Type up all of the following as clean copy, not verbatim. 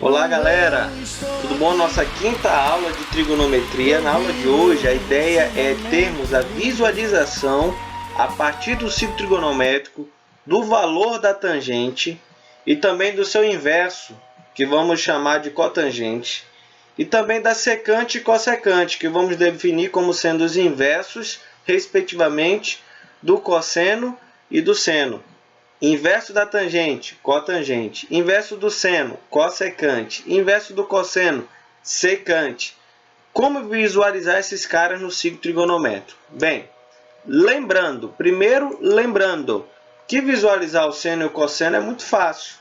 Olá galera, tudo bom? Nossa quinta aula de trigonometria. Na aula de hoje a ideia é termos a visualização a partir do ciclo trigonométrico do valor da tangente e também do seu inverso, que vamos chamar de cotangente, e também da secante e cossecante, que vamos definir como sendo os inversos, respectivamente, do cosseno e do seno. Inverso da tangente, cotangente. Inverso do seno, cossecante. Inverso do cosseno, secante. Como visualizar esses caras no ciclo trigonométrico? Bem, primeiro lembrando que visualizar o seno e o cosseno é muito fácil.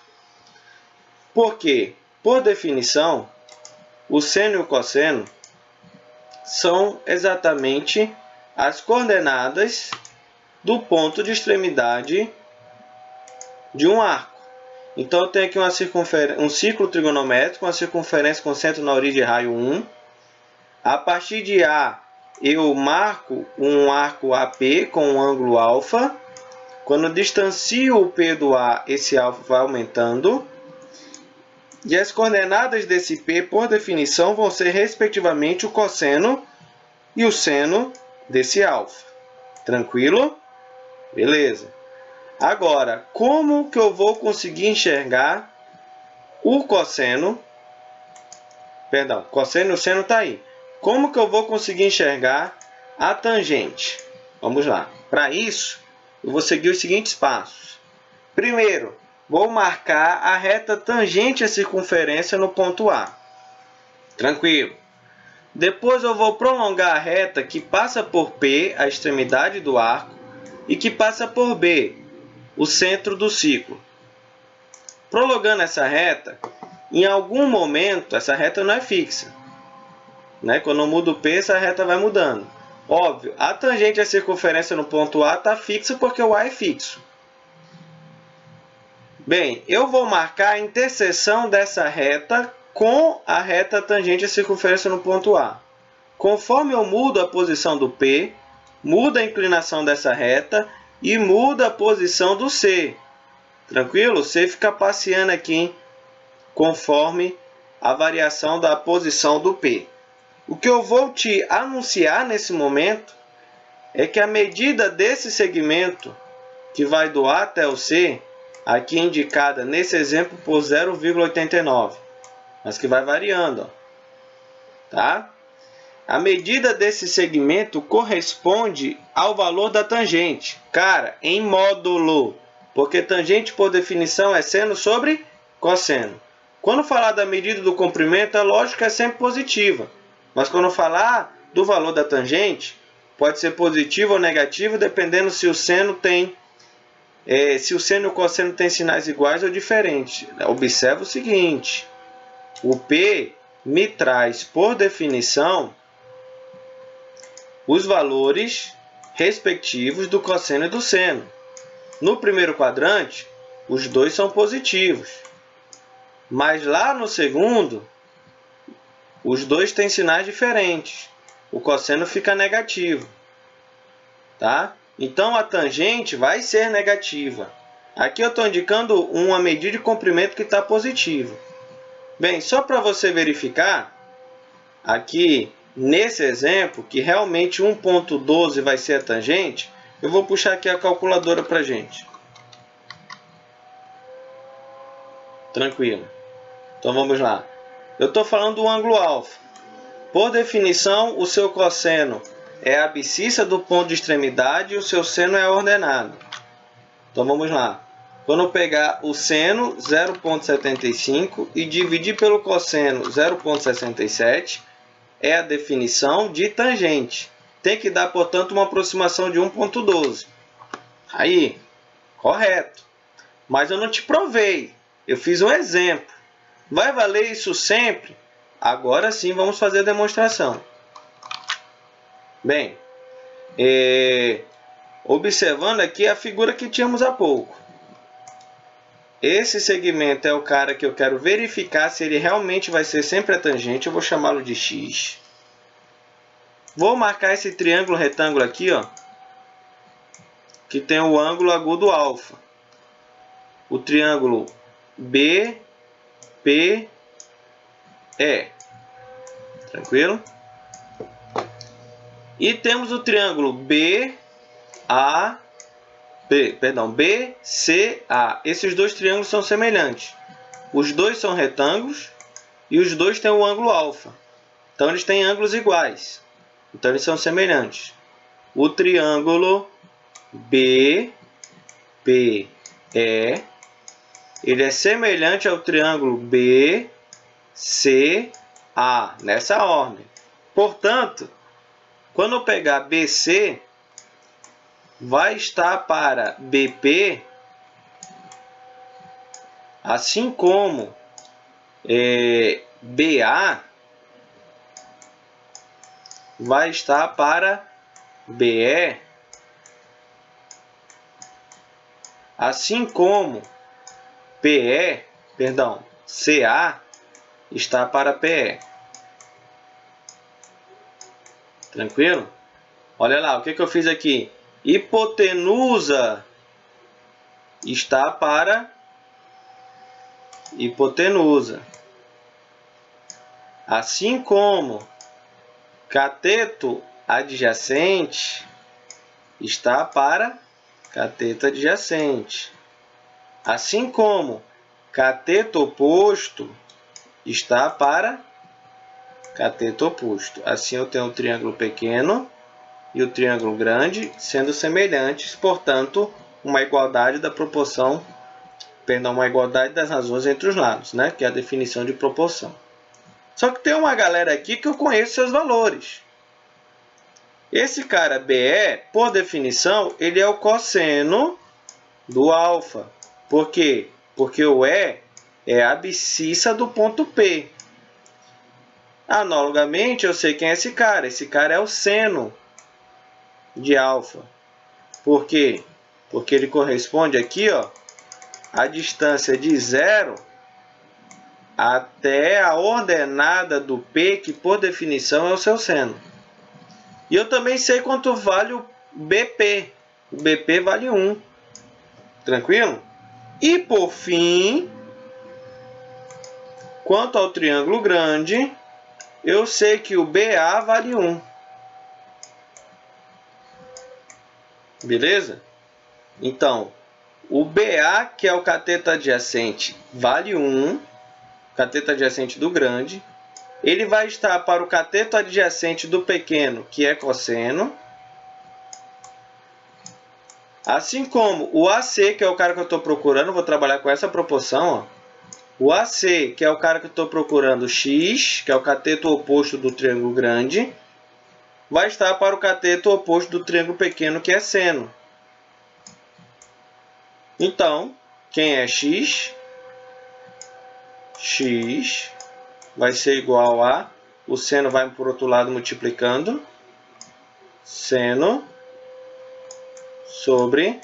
Porque, por definição, o seno e o cosseno são exatamente as coordenadas do ponto de extremidade de um arco. Então eu tenho aqui um círculo trigonométrico, uma circunferência com centro na origem raio 1. A partir de A, eu marco um arco AP com um ângulo alfa. Quando eu distancio o P do A, esse alfa vai aumentando. E as coordenadas desse P, por definição, vão ser respectivamente o cosseno e o seno desse alfa. Tranquilo? Beleza. Agora, como que eu vou conseguir enxergar o cosseno? Perdão, cosseno e o seno está aí. Como que eu vou conseguir enxergar a tangente? Vamos lá. Para isso, eu vou seguir os seguintes passos. Primeiro, vou marcar a reta tangente à circunferência no ponto A. Tranquilo. Depois eu vou prolongar a reta que passa por P, a extremidade do arco, e que passa por B, o centro do ciclo. Prolongando essa reta, em algum momento, essa reta não é fixa. Quando eu mudo o P, essa reta vai mudando. Óbvio, a tangente à circunferência no ponto A está fixa porque o A é fixo. Bem, eu vou marcar a interseção dessa reta com a reta tangente à circunferência no ponto A. Conforme eu mudo a posição do P, muda a inclinação dessa reta e muda a posição do C. Tranquilo? O C fica passeando aqui conforme a variação da posição do P. O que eu vou te anunciar nesse momento é que a medida desse segmento, que vai do A até o C, aqui indicada nesse exemplo por 0,89, mas que vai variando. Tá? A medida desse segmento corresponde ao valor da tangente. Cara, em módulo. Porque tangente, por definição, é seno sobre cosseno. Quando falar da medida do comprimento, é lógico que é sempre positiva. Mas quando falar do valor da tangente, pode ser positivo ou negativo, dependendo se o seno se o seno e o cosseno têm sinais iguais ou diferentes. Observe o seguinte. O P me traz, por definição, os valores respectivos do cosseno e do seno. No primeiro quadrante, os dois são positivos. Mas lá no segundo, os dois têm sinais diferentes. O cosseno fica negativo. Tá? Então, a tangente vai ser negativa. Aqui eu estou indicando uma medida de comprimento que está positiva. Bem, só para você verificar, aqui nesse exemplo, que realmente 1,12 vai ser a tangente, eu vou puxar aqui a calculadora para a gente. Tranquilo. Então vamos lá. Eu estou falando do ângulo alfa. Por definição, o seu cosseno é a abscissa do ponto de extremidade e o seu seno é a ordenada. Então vamos lá. Quando eu pegar o seno, 0,75, e dividir pelo cosseno, 0,67, é a definição de tangente. Tem que dar, portanto, uma aproximação de 1,12. Aí, correto. Mas eu não te provei. Eu fiz um exemplo. Vai valer isso sempre? Agora sim, vamos fazer a demonstração. Bem, observando aqui a figura que tínhamos há pouco. Esse segmento é o cara que eu quero verificar se ele realmente vai ser sempre a tangente. Eu vou chamá-lo de X. Vou marcar esse triângulo retângulo aqui, ó, que tem o ângulo agudo alfa. O triângulo B, P Tranquilo? E temos o triângulo BCA. Esses dois triângulos são semelhantes. Os dois são retângulos e os dois têm o ângulo alfa. Então, eles têm ângulos iguais. Então, eles são semelhantes. O triângulo BPE, ele é semelhante ao triângulo BCA, nessa ordem. Portanto, quando eu pegar BC, vai estar para BP, assim como BA vai estar para BE, assim como CA está para PE. Tranquilo? Olha lá, o que eu fiz aqui? Hipotenusa está para hipotenusa. Assim como cateto adjacente está para cateto adjacente. Assim como cateto oposto está para cateto oposto. Assim eu tenho o triângulo pequeno e o triângulo grande sendo semelhantes, portanto, uma igualdade da proporção, uma igualdade das razões entre os lados, né? Que é a definição de proporção. Só que tem uma galera aqui que eu conheço seus valores. Esse cara BE, por definição, ele é o cosseno do alfa. Por quê? Porque o E é a abscissa do ponto P. Analogamente, eu sei quem é esse cara. Esse cara é o seno de alfa. Por quê? Porque ele corresponde aqui, ó, à distância de 0 até a ordenada do P, que por definição é o seu seno. E eu também sei quanto vale o BP. O BP vale 1. Tranquilo? E por fim, quanto ao triângulo grande, eu sei que o BA vale 1. Beleza? Então, o BA, que é o cateto adjacente, vale 1. Cateto adjacente do grande. Ele vai estar para o cateto adjacente do pequeno, que é cosseno. Assim como o AC, que é o cara que eu estou procurando, vou trabalhar com essa proporção. Ó. O AC, que é o cara que eu estou procurando, X, que é o cateto oposto do triângulo grande, vai estar para o cateto oposto do triângulo pequeno, que é seno. Então, quem é X? X vai ser igual a, o seno vai por outro lado multiplicando, seno sobre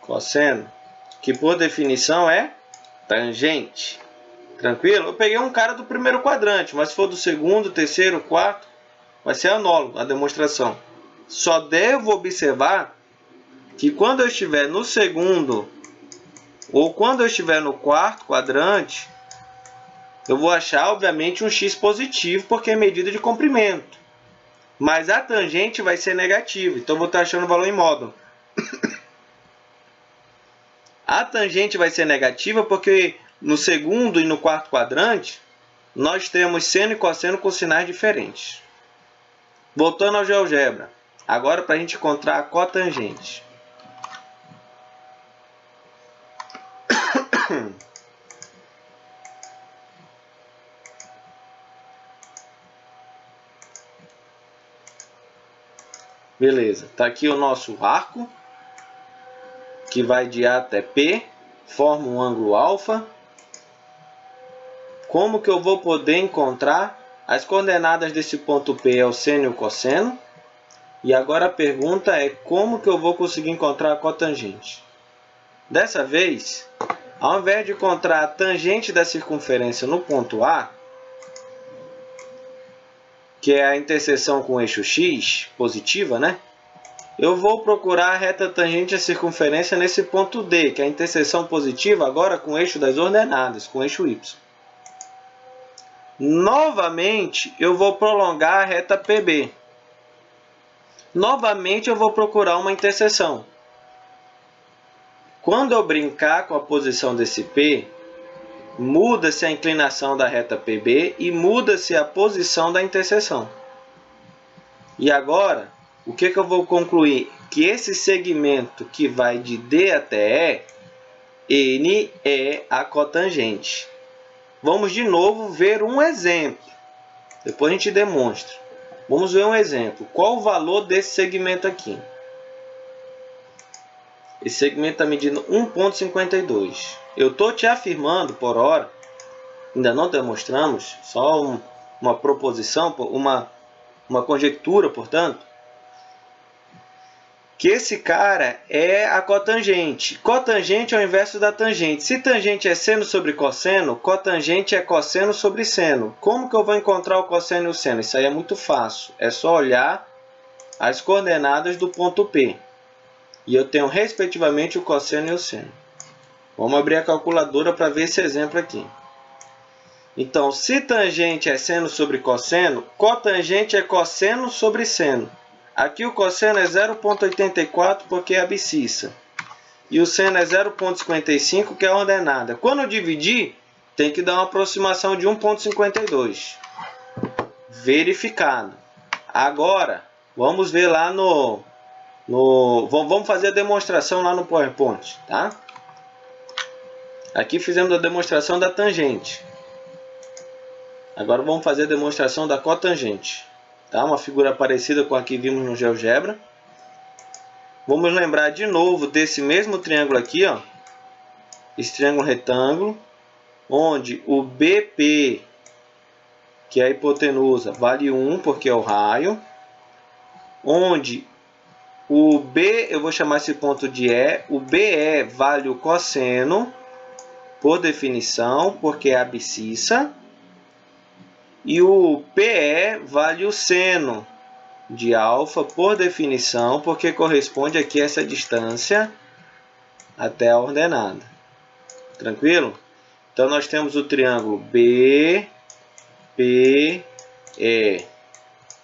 cosseno, que por definição é tangente. Tranquilo? Eu peguei um cara do primeiro quadrante, mas se for do segundo, terceiro, quarto, vai ser anólogo a demonstração. Só devo observar que quando eu estiver no segundo ou quando eu estiver no quarto quadrante, eu vou achar, obviamente, um x positivo, porque é medida de comprimento. Mas a tangente vai ser negativa, então eu vou estar achando o valor em módulo. A tangente vai ser negativa porque no segundo e no quarto quadrante, nós temos seno e cosseno com sinais diferentes. Voltando ao GeoGebra. Agora, para a gente encontrar a cotangente. Beleza, está aqui o nosso arco, que vai de A até P, forma um ângulo alfa. Como que eu vou poder encontrar as coordenadas desse ponto P? É o seno e o cosseno. E agora a pergunta é como que eu vou conseguir encontrar a cotangente? Dessa vez, ao invés de encontrar a tangente da circunferência no ponto A, que é a interseção com o eixo X, positiva, né? Eu vou procurar a reta tangente à circunferência nesse ponto D, que é a interseção positiva agora com o eixo das ordenadas, com o eixo Y. Novamente, eu vou prolongar a reta PB. Novamente, eu vou procurar uma interseção. Quando eu brincar com a posição desse P, muda-se a inclinação da reta PB e muda-se a posição da interseção. E agora, o que eu vou concluir? Que esse segmento que vai de D até E, N é a cotangente. Vamos de novo ver um exemplo. Depois a gente demonstra. Vamos ver um exemplo. Qual o valor desse segmento aqui? Esse segmento está medindo 1,52. Eu estou te afirmando por hora, ainda não demonstramos, só uma proposição, uma conjectura, portanto, que esse cara é a cotangente. Cotangente é o inverso da tangente. Se tangente é seno sobre cosseno, cotangente é cosseno sobre seno. Como que eu vou encontrar o cosseno e o seno? Isso aí é muito fácil. É só olhar as coordenadas do ponto P. E eu tenho, respectivamente, o cosseno e o seno. Vamos abrir a calculadora para ver esse exemplo aqui. Então, se tangente é seno sobre cosseno, cotangente é cosseno sobre seno. Aqui o cosseno é 0,84 porque é abscissa. E o seno é 0,55 que é a ordenada. Quando eu dividir, tem que dar uma aproximação de 1,52. Verificado. Agora, vamos ver lá vamos fazer a demonstração lá no PowerPoint, tá? Aqui fizemos a demonstração da tangente. Agora vamos fazer a demonstração da cotangente. Tá? Uma figura parecida com a que vimos no GeoGebra. Vamos lembrar de novo desse mesmo triângulo aqui, ó. Esse triângulo retângulo, onde o BP, que é a hipotenusa, vale 1, porque é o raio. Onde o B, eu vou chamar esse ponto de E, o BE vale o cosseno, por definição, porque é abscissa. E o PE vale o seno de alfa, por definição, porque corresponde aqui a essa distância até a ordenada. Tranquilo? Então, nós temos o triângulo BPE. E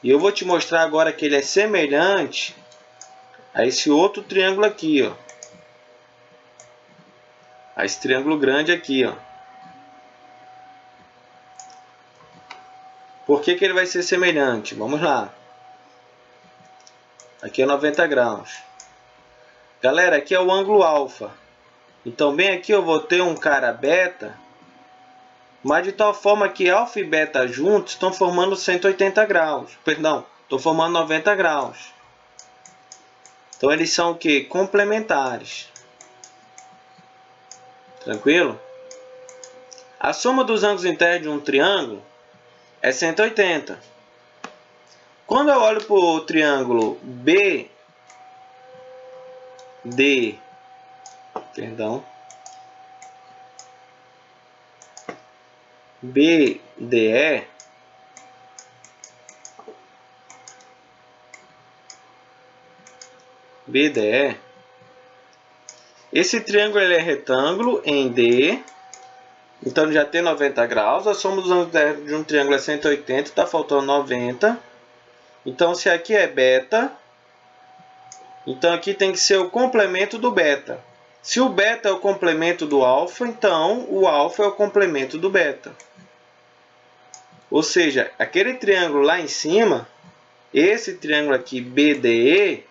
eu vou te mostrar agora que ele é semelhante a esse outro triângulo aqui, ó. A esse triângulo grande aqui, ó. Por que ele vai ser semelhante? Vamos lá. Aqui é 90 graus. Galera, aqui é o ângulo alfa. Então, bem aqui eu vou ter um cara beta, mas de tal forma que alfa e beta juntos estão formando 180 graus. Perdão, estão formando 90 graus. Então, eles são o quê? Complementares. Tranquilo? A soma dos ângulos internos de um triângulo é 180. Quando eu olho para o triângulo BDE, esse triângulo ele é retângulo em D. Então, já tem 90 graus. A soma dos ângulos de um triângulo é 180. Está faltando 90. Então, se aqui é beta, então aqui tem que ser o complemento do beta. Se o beta é o complemento do alfa, então o alfa é o complemento do beta. Ou seja, aquele triângulo lá em cima, esse triângulo aqui BDE,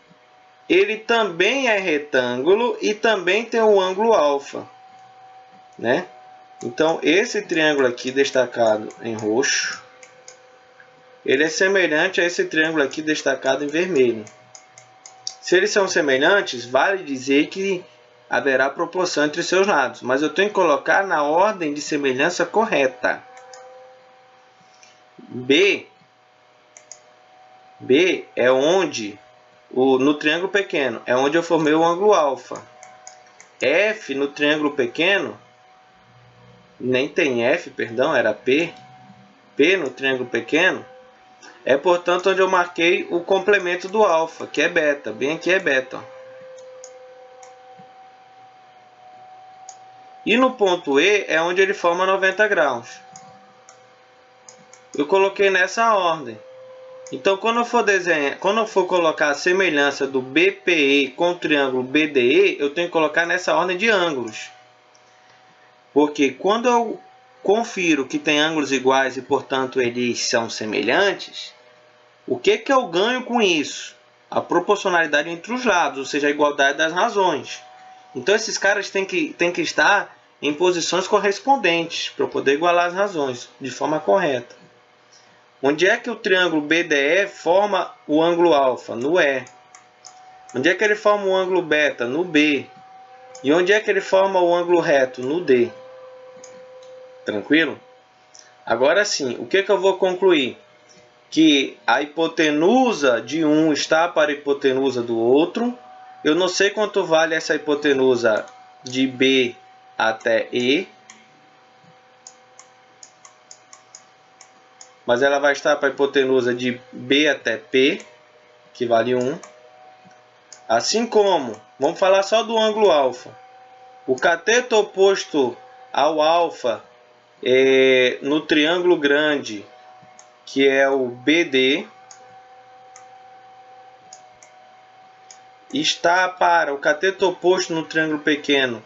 ele também é retângulo e também tem o ângulo alfa, né? Então, esse triângulo aqui destacado em roxo, ele é semelhante a esse triângulo aqui destacado em vermelho. Se eles são semelhantes, vale dizer que haverá proporção entre seus lados, mas eu tenho que colocar na ordem de semelhança correta. B é onde, no triângulo pequeno, é onde eu formei o ângulo alfa. F no triângulo pequeno, nem tem F, perdão, era P. P no triângulo pequeno é, portanto, onde eu marquei o complemento do alfa, que é beta. Bem aqui é beta. E no ponto E é onde ele forma 90 graus. eu coloquei nessa ordem. Então, quando eu for desenhar, quando eu for colocar a semelhança do BPE com o triângulo BDE, eu tenho que colocar nessa ordem de ângulos. Porque quando eu confiro que tem ângulos iguais e, portanto, eles são semelhantes, o que eu ganho com isso? A proporcionalidade entre os lados, ou seja, a igualdade das razões. Então, esses caras têm que estar em posições correspondentes para poder igualar as razões de forma correta. Onde é que o triângulo BDE forma o ângulo alfa? No E. Onde é que ele forma o ângulo beta? No B. E onde é que ele forma o ângulo reto? No D. Tranquilo? Agora sim, o que eu vou concluir? Que a hipotenusa de um está para a hipotenusa do outro. Eu não sei quanto vale essa hipotenusa de B até E, mas ela vai estar para a hipotenusa de B até P, que vale 1. Assim como, vamos falar só do ângulo alfa. O cateto oposto ao alfa no triângulo grande, que é o BD, está para o cateto oposto no triângulo pequeno,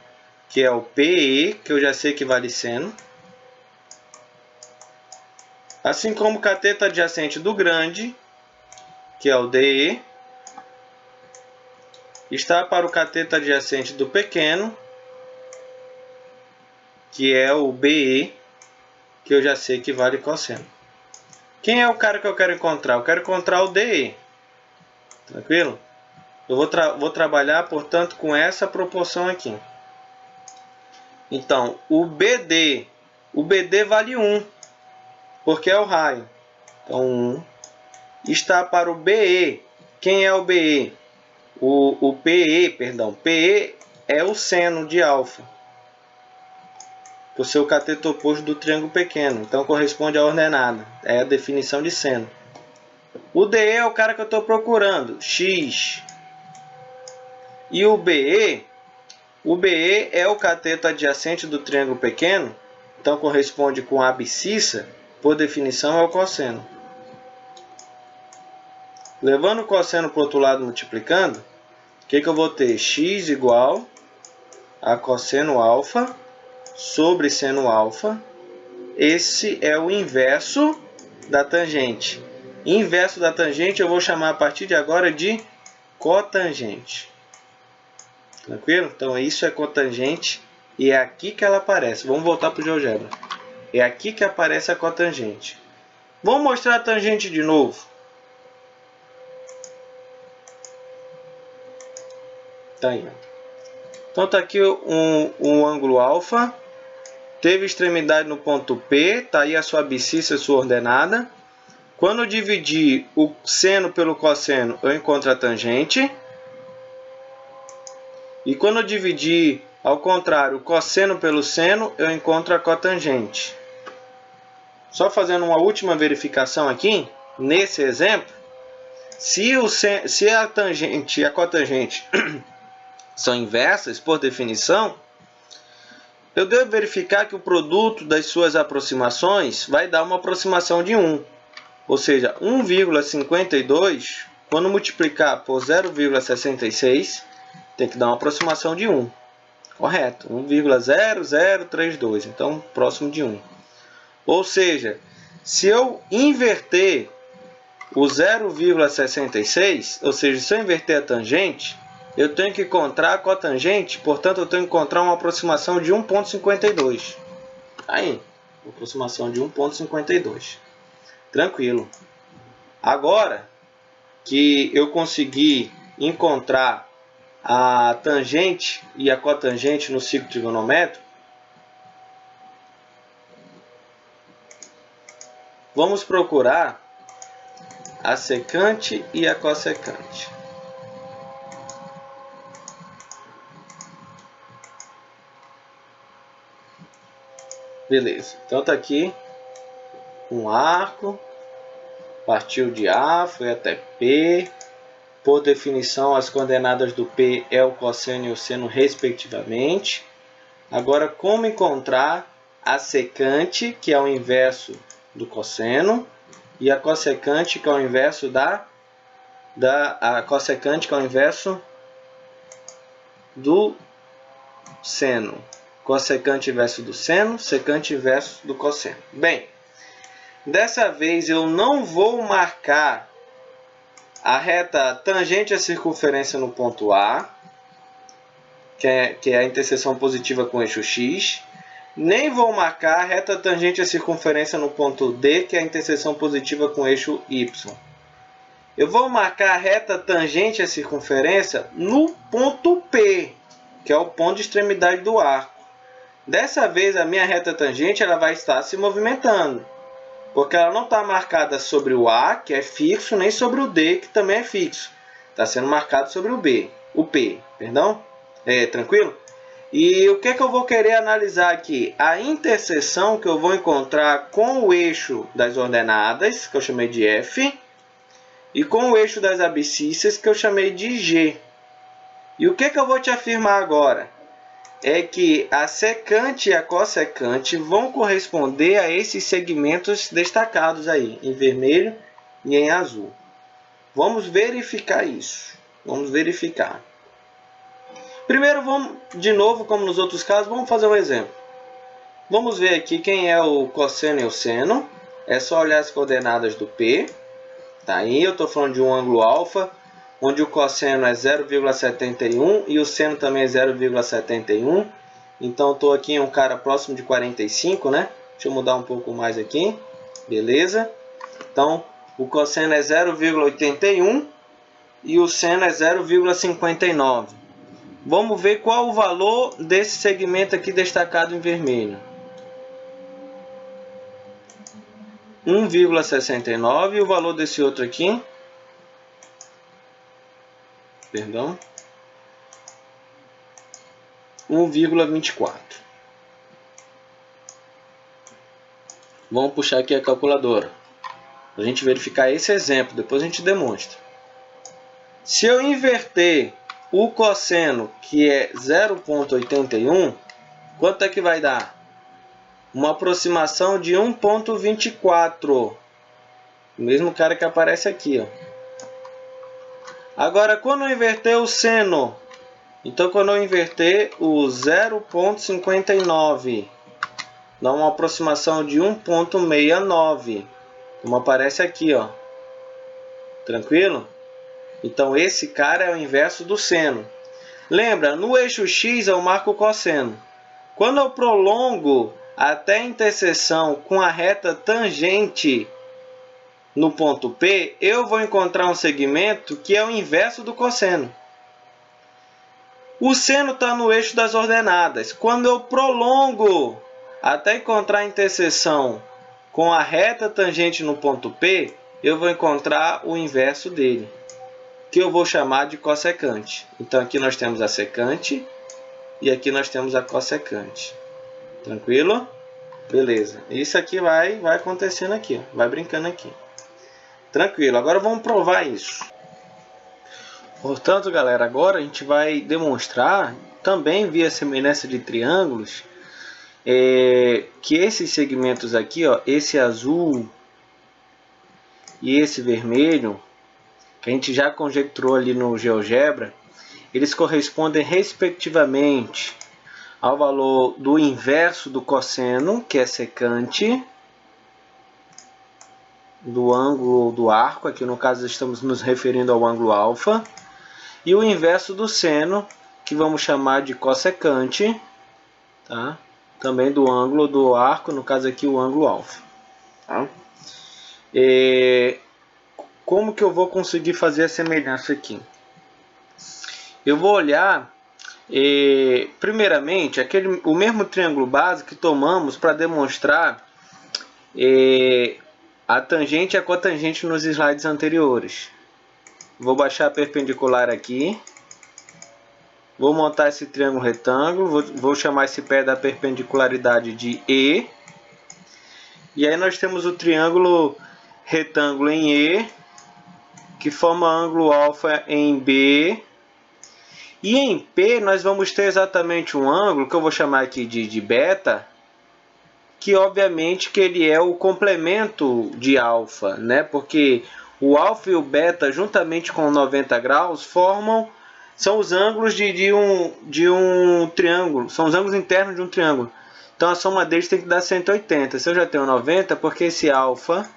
que é o PE, que eu já sei que vale seno. Assim como o cateto adjacente do grande, que é o DE, está para o cateto adjacente do pequeno, que é o BE, que eu já sei que vale cosseno. Quem é o cara que eu quero encontrar? Eu quero encontrar o DE. Tranquilo? Eu vou trabalhar, portanto, com essa proporção aqui. Então, o BD vale 1, porque é o raio. Então, 1 está para o BE. Quem é o BE? O PE, perdão. PE é o seno de alfa, por ser o cateto oposto do triângulo pequeno. Então, corresponde à ordenada. É a definição de seno. O DE é o cara que eu estou procurando. X. E o BE é o cateto adjacente do triângulo pequeno. Então, corresponde com a abscissa. Por definição, é o cosseno. Levando o cosseno para o outro lado, multiplicando, o que eu vou ter? X igual a cosseno alfa sobre seno alfa. Esse é o inverso da tangente. Inverso da tangente eu vou chamar a partir de agora de cotangente. Tranquilo? Então, isso é cotangente e é aqui que ela aparece. Vamos voltar para o GeoGebra. É aqui que aparece a cotangente. Vamos mostrar a tangente de novo. Tá aí. Então, está aqui um ângulo alfa. Teve extremidade no ponto P. Está aí a sua abscissa, a sua ordenada. Quando eu dividir o seno pelo cosseno, eu encontro a tangente. E quando eu dividir, ao contrário, o cosseno pelo seno, eu encontro a cotangente. Só fazendo uma última verificação aqui, nesse exemplo, se a tangente e a cotangente são inversas, por definição, eu devo verificar que o produto das suas aproximações vai dar uma aproximação de 1. Ou seja, 1,52, quando multiplicar por 0,66, tem que dar uma aproximação de 1. Correto, 1,0032, então próximo de 1. Ou seja, se eu inverter o 0,66, ou seja, se eu inverter a tangente, eu tenho que encontrar a cotangente, portanto, eu tenho que encontrar uma aproximação de 1,52. Aí, aproximação de 1,52. Tranquilo. Agora que eu consegui encontrar a tangente e a cotangente no ciclo trigonométrico, vamos procurar a secante e a cossecante. Beleza, então está aqui um arco, partiu de A, foi até P. Por definição, as coordenadas do P é o cosseno e o seno, respectivamente. Agora, como encontrar a secante, que é o inverso do cosseno e a cossecante, que é o inverso a cossecante, que é o inverso do seno. Cossecante inverso do seno, secante inverso do cosseno. Bem, dessa vez eu não vou marcar a reta tangente à circunferência no ponto A, que é a interseção positiva com o eixo X, nem vou marcar a reta tangente à circunferência no ponto D, que é a interseção positiva com o eixo Y. Eu vou marcar a reta tangente à circunferência no ponto P, que é o ponto de extremidade do arco. Dessa vez, a minha reta tangente ela vai estar se movimentando, porque ela não está marcada sobre o A, que é fixo, nem sobre o D, que também é fixo. Está sendo marcado sobre o P, perdão? Tranquilo? E o que eu vou querer analisar aqui? A interseção que eu vou encontrar com o eixo das ordenadas, que eu chamei de F, e com o eixo das abscissas, que eu chamei de G. E o que eu vou te afirmar agora? É que a secante e a cossecante vão corresponder a esses segmentos destacados aí, em vermelho e em azul. Vamos verificar isso. Vamos verificar. Primeiro, vamos, de novo, como nos outros casos, vamos fazer um exemplo. Vamos ver aqui quem é o cosseno e o seno. É só olhar as coordenadas do P. Tá aí, eu estou falando de um ângulo alfa, onde o cosseno é 0,71 e o seno também é 0,71. Então, estou aqui em um cara próximo de 45, né? Deixa eu mudar um pouco mais aqui. Beleza? Então, o cosseno é 0,81 e o seno é 0,59. Vamos ver qual o valor desse segmento aqui destacado em vermelho. 1,69 e o valor desse outro aqui, perdão, 1,24. Vamos puxar aqui a calculadora para a gente verificar esse exemplo, depois a gente demonstra. Se eu inverter o cosseno, que é 0,81, quanto é que vai dar? Uma aproximação de 1,24. O mesmo cara que aparece aqui, ó. Agora, quando eu inverter o seno, então quando eu inverter o 0,59, dá uma aproximação de 1,69, como aparece aqui, ó. Tranquilo? Então esse cara é o inverso do seno. Lembra, no eixo X eu marco o cosseno. Quando eu prolongo até a interseção com a reta tangente no ponto P, eu vou encontrar um segmento que é o inverso do cosseno. O seno está no eixo das ordenadas. Quando eu prolongo até encontrar a interseção com a reta tangente no ponto P, eu vou encontrar o inverso dele, que eu vou chamar de cossecante. Então aqui nós temos a secante e aqui nós temos a cossecante. Tranquilo? Beleza. Isso aqui vai acontecendo aqui, ó. Vai brincando aqui. Tranquilo. Agora vamos provar isso. Portanto, galera, agora a gente vai demonstrar, também via semelhança de triângulos, que esses segmentos aqui, ó, esse azul e esse vermelho, que a gente já conjecturou ali no GeoGebra, eles correspondem respectivamente ao valor do inverso do cosseno, que é secante, do ângulo do arco, aqui no caso estamos nos referindo ao ângulo alfa, e o inverso do seno, que vamos chamar de cossecante, tá? Também do ângulo do arco, no caso aqui o ângulo alfa. Tá? Como que eu vou conseguir fazer a semelhança aqui? Eu vou olhar, primeiramente, o mesmo triângulo base que tomamos para demonstrar a tangente e a cotangente nos slides anteriores. Vou baixar a perpendicular aqui. Vou montar esse triângulo retângulo. Vou chamar esse pé da perpendicularidade de E. E aí nós temos o triângulo retângulo em E, que forma ângulo alfa em B. E em P nós vamos ter exatamente um ângulo, que eu vou chamar aqui de beta, que obviamente que ele é o complemento de alfa, né? Porque o alfa e o beta, juntamente com 90 graus, são os ângulos de um triângulo, são os ângulos internos de um triângulo. Então a soma deles tem que dar 180. Se eu já tenho 90, porque esse alfa,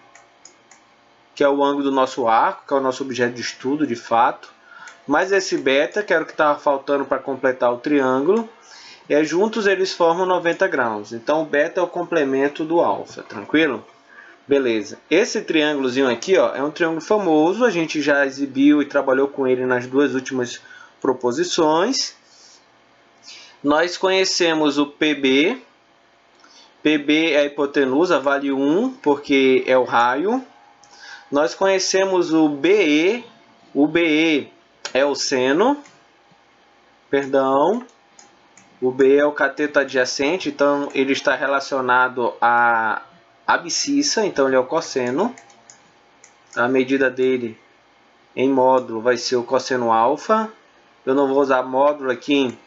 que é o ângulo do nosso arco, que é o nosso objeto de estudo de fato, mais esse beta, que era o que estava faltando para completar o triângulo, e juntos eles formam 90 graus. Então o beta é o complemento do alfa, tranquilo? Beleza. Esse triângulozinho aqui, ó, é um triângulo famoso, a gente já exibiu e trabalhou com ele nas duas últimas proposições. Nós conhecemos o PB. PB é a hipotenusa, vale 1, porque é o raio. Nós conhecemos o BE. O BE é o seno. Perdão. O BE é o cateto adjacente, então ele está relacionado à abscissa, então ele é o cosseno. A medida dele em módulo vai ser o cosseno alfa. Eu não vou usar módulo aqui,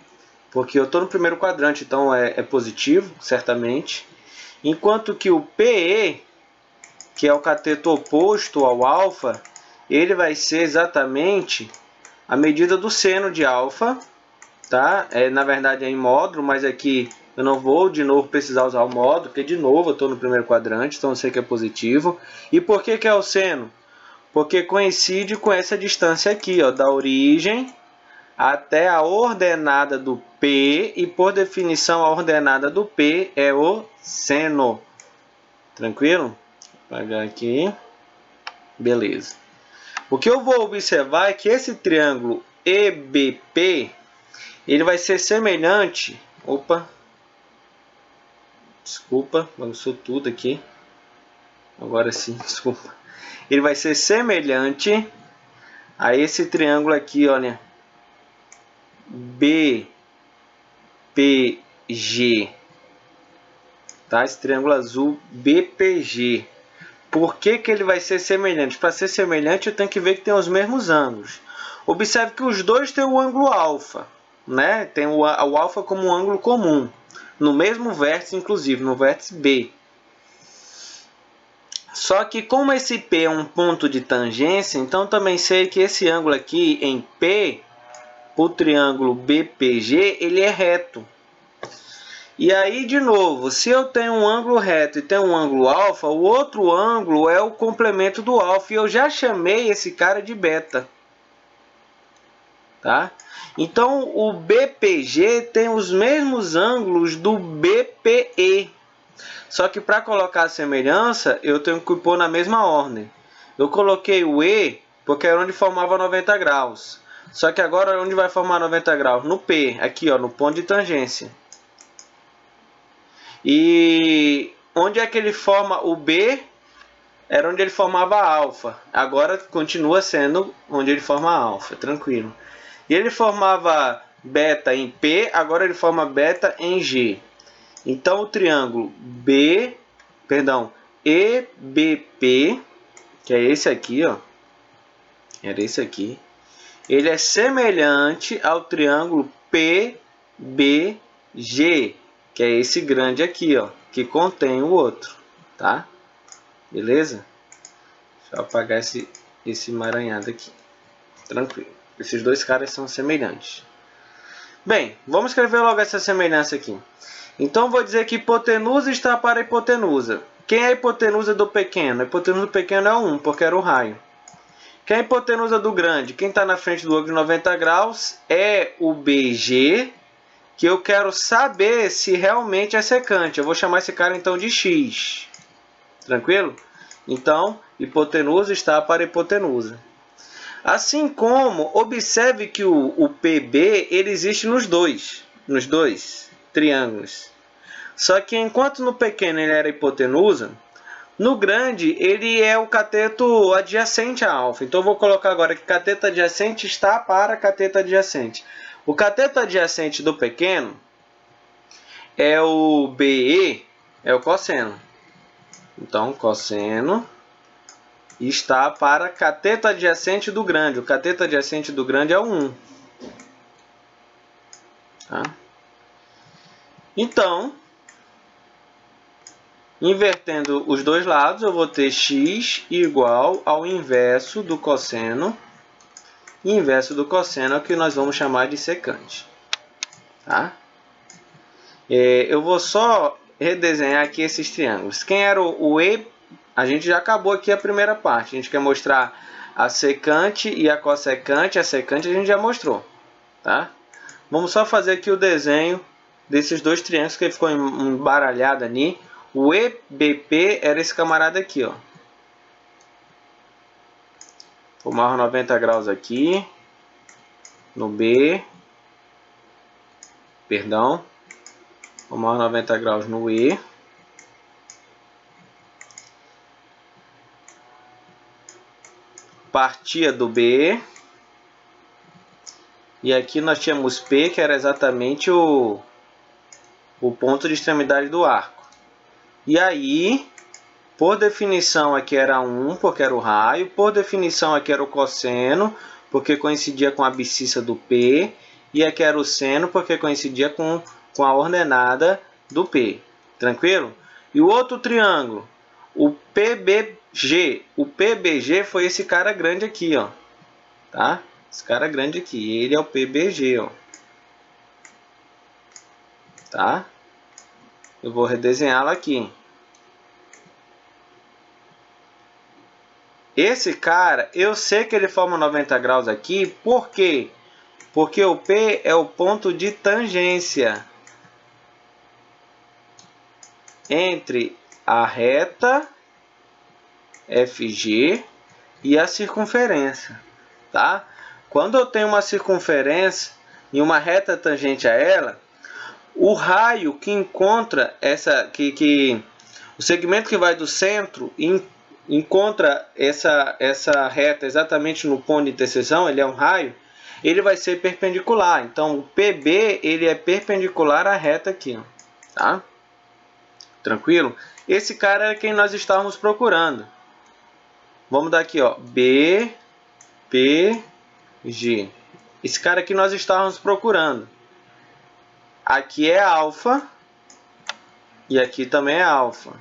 porque eu estou no primeiro quadrante, então é positivo, certamente. Enquanto que o PE, que é o cateto oposto ao alfa, ele vai ser exatamente a medida do seno de alfa, tá? Na verdade é em módulo, mas aqui eu não vou de novo precisar usar o módulo, porque de novo eu estou no primeiro quadrante, então eu sei que é positivo. E por que é o seno? Porque coincide com essa distância aqui, ó, da origem até a ordenada do P, e por definição a ordenada do P é o seno. Tranquilo? Vou apagar aqui. Beleza. O que eu vou observar é que esse triângulo EBP, ele vai ser semelhante... Opa! Desculpa, bagunçou tudo aqui. Agora sim, desculpa. Ele vai ser semelhante a esse triângulo aqui, olha. BPG, tá? Esse triângulo azul BPG. Por que ele vai ser semelhante? Para ser semelhante eu tenho que ver que tem os mesmos ângulos. Observe que os dois têm o ângulo alfa, né? Tem o alfa como um ângulo comum, no mesmo vértice, inclusive no vértice B. Só que como esse P é um ponto de tangência, então também sei que esse ângulo aqui em P, o triângulo BPG, ele é reto. E aí, de novo, se eu tenho um ângulo reto e tenho um ângulo alfa, o outro ângulo é o complemento do alfa. E eu já chamei esse cara de beta. Tá? Então, o BPG tem os mesmos ângulos do BPE. Só que para colocar a semelhança, eu tenho que pôr na mesma ordem. Eu coloquei o E, porque era onde formava 90 graus. Só que agora onde vai formar 90 graus? No P, aqui ó, no ponto de tangência. E onde é que ele forma o B? Era onde ele formava alfa. Agora continua sendo onde ele forma alfa, tranquilo. E ele formava beta em P, agora ele forma beta em G. Então o triângulo EBP, que é esse aqui, ó. Era esse aqui. Ele é semelhante ao triângulo PBG, que é esse grande aqui, ó, que contém o outro, tá? Beleza? Deixa eu apagar esse emaranhado aqui. Tranquilo. Esses dois caras são semelhantes. Bem, vamos escrever logo essa semelhança aqui. Então, vou dizer que hipotenusa está para a hipotenusa. Quem é a hipotenusa do pequeno? A hipotenusa do pequeno é 1, porque era o raio. Quem é a hipotenusa do grande? Quem está na frente do ângulo de 90 graus é o BG, que eu quero saber se realmente é secante. Eu vou chamar esse cara então de X. Tranquilo? Então, hipotenusa está para hipotenusa. Assim como, observe que o PB ele existe nos dois triângulos. Só que enquanto no pequeno ele era hipotenusa, no grande ele é o cateto adjacente a alfa. Então eu vou colocar agora que cateto adjacente está para cateto adjacente. O cateto adjacente do pequeno é o BE, é o cosseno. Então cosseno está para cateto adjacente do grande. O cateto adjacente do grande é o 1. Tá? Então, Invertendo os dois lados, eu vou ter x igual ao inverso do cosseno. E inverso do cosseno é o que nós vamos chamar de secante. Tá? Eu vou só redesenhar aqui esses triângulos. Quem era o E? A gente já acabou aqui a primeira parte. A gente quer mostrar a secante e a cossecante. A secante a gente já mostrou. Tá? Vamos só fazer aqui o desenho desses dois triângulos que ficou embaralhado ali. O EBP era esse camarada aqui, ó. Formava 90 graus aqui. No B. Perdão. Formava 90 graus no E. Partia do B. E aqui nós tínhamos P, que era exatamente o ponto de extremidade do arco. E aí, por definição, aqui era 1, porque era o raio. Por definição, aqui era o cosseno, porque coincidia com a abscissa do P. E aqui era o seno, porque coincidia com a ordenada do P. Tranquilo? E o outro triângulo, o PBG. O PBG foi esse cara grande aqui, ó. Tá? Esse cara grande aqui. Ele é o PBG, ó. Tá? Eu vou redesenhá-lo aqui. Esse cara, eu sei que ele forma 90 graus aqui. Por quê? Porque o P é o ponto de tangência entre a reta FG e a circunferência. Tá? Quando eu tenho uma circunferência e uma reta tangente a ela, o raio que encontra o segmento que vai do centro encontra essa reta exatamente no ponto de interseção, ele é um raio, ele vai ser perpendicular. Então o PB ele é perpendicular à reta aqui, ó, tá? Tranquilo? Esse cara é quem nós estávamos procurando. Vamos dar aqui, ó, B, P, G. Esse cara aqui nós estávamos procurando. Aqui é alfa e aqui também é alfa.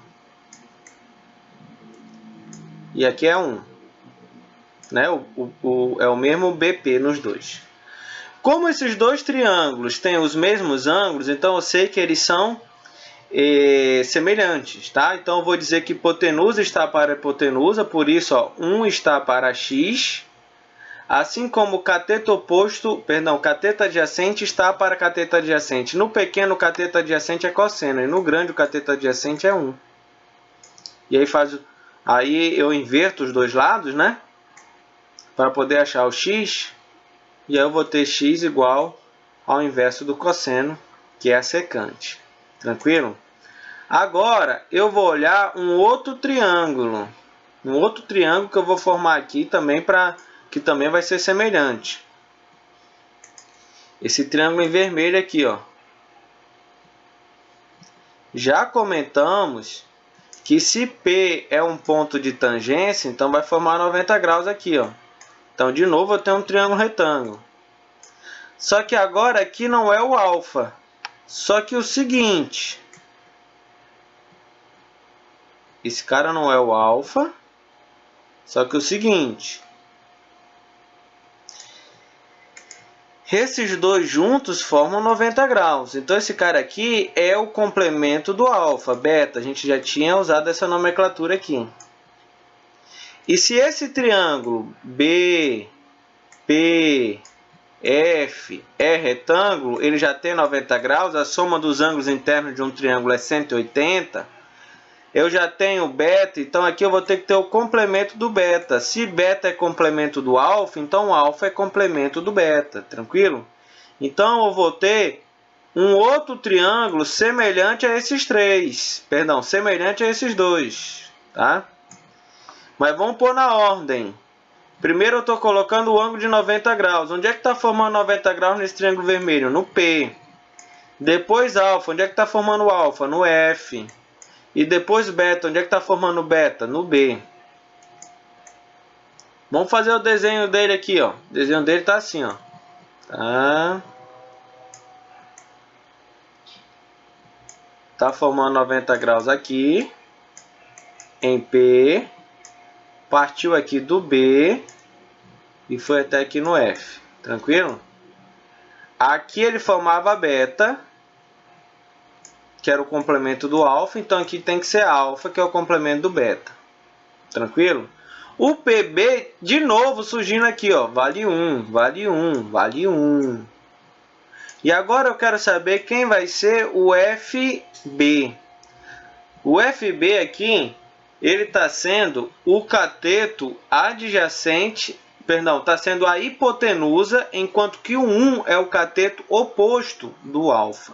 E aqui é 1. Né? É o mesmo BP nos dois. Como esses dois triângulos têm os mesmos ângulos, então eu sei que eles são semelhantes. Tá? Então eu vou dizer que hipotenusa está para hipotenusa, por isso ó, 1 está para x. Assim como o cateto oposto, cateto adjacente está para cateto adjacente. No pequeno, o cateto adjacente é cosseno, e no grande, o cateto adjacente é 1. E aí eu inverto os dois lados, né? Para poder achar o x. E aí eu vou ter x igual ao inverso do cosseno, que é a secante. Tranquilo? Agora, eu vou olhar um outro triângulo. Um outro triângulo que eu vou formar aqui também que também vai ser semelhante. Esse triângulo em vermelho aqui, ó. Já comentamos que se P é um ponto de tangência, então vai formar 90 graus aqui, ó. Então, de novo, eu tenho um triângulo retângulo. Só que agora aqui não é o alfa. Só que o seguinte. Esse cara não é o alfa. Só que o seguinte. Esses dois juntos formam 90 graus. Então, esse cara aqui é o complemento do alfa, beta. A gente já tinha usado essa nomenclatura aqui. E se esse triângulo B, P, F é retângulo, ele já tem 90 graus, a soma dos ângulos internos de um triângulo é 180, eu já tenho beta, então aqui eu vou ter que ter o complemento do beta. Se beta é complemento do alfa, então alfa é complemento do beta, tranquilo? Então eu vou ter um outro triângulo semelhante a esses três, semelhante a esses dois, tá? Mas vamos pôr na ordem. Primeiro eu estou colocando o ângulo de 90 graus. Onde é que está formando 90 graus nesse triângulo vermelho? No P. Depois alfa. Onde é que está formando o alfa? No F. E depois beta. Onde é que está formando o beta? No B. Vamos fazer o desenho dele aqui, ó. O desenho dele está assim, ó. Tá. Tá formando 90 graus aqui. em P, partiu aqui do B e foi até aqui no F. Tranquilo? Aqui ele formava beta, que era o complemento do alfa, então aqui tem que ser alfa, que é o complemento do beta. Tranquilo? O PB, de novo, surgindo aqui, ó, vale 1, vale 1, vale 1. E agora eu quero saber quem vai ser o FB. O FB aqui, ele está sendo o cateto adjacente, perdão, está sendo a hipotenusa, enquanto que o 1 é o cateto oposto do alfa.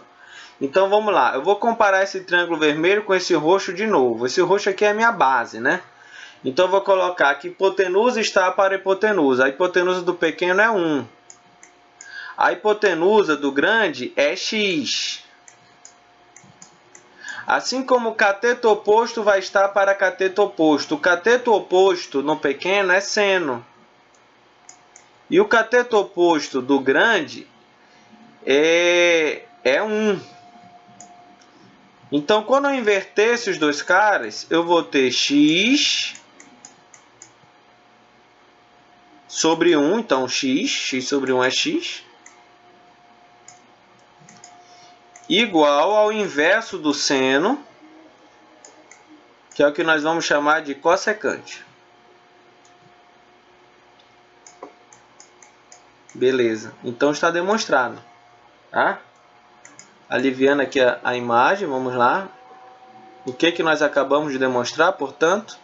Então vamos lá, eu vou comparar esse triângulo vermelho com esse roxo de novo. Esse roxo aqui é a minha base, né? Então eu vou colocar que hipotenusa está para hipotenusa. A hipotenusa do pequeno é 1. A hipotenusa do grande é x. Assim como o cateto oposto vai estar para cateto oposto. O cateto oposto no pequeno é seno. E o cateto oposto do grande é 1. Então, quando eu inverter esses dois caras, eu vou ter x sobre 1. Então, x sobre 1 é x. Igual ao inverso do seno, que é o que nós vamos chamar de cossecante. Beleza, então está demonstrado, tá? Aliviando aqui a imagem, vamos lá. O que nós acabamos de demonstrar, portanto?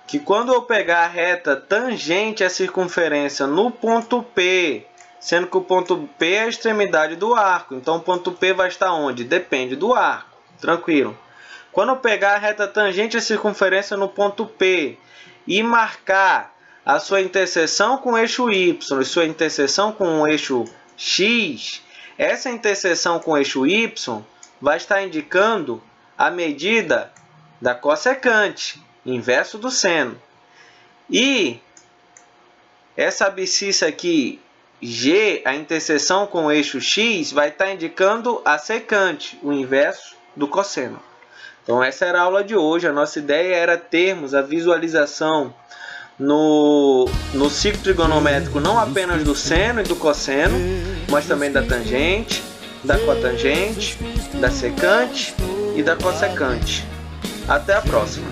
Que quando eu pegar a reta tangente à circunferência no ponto P, sendo que o ponto P é a extremidade do arco, então o ponto P vai estar onde? Depende do arco, tranquilo. Quando eu pegar a reta tangente à circunferência no ponto P e marcar a sua interseção com o eixo Y e sua interseção com o eixo X, essa interseção com o eixo Y vai estar indicando a medida da cossecante, inverso do seno. E essa abscissa aqui, G, a interseção com o eixo X, vai estar indicando a secante, o inverso do cosseno. Então essa era a aula de hoje. A nossa ideia era termos a visualização no ciclo trigonométrico não apenas do seno e do cosseno, mas também da tangente, da cotangente, da secante e da cossecante. Até a próxima!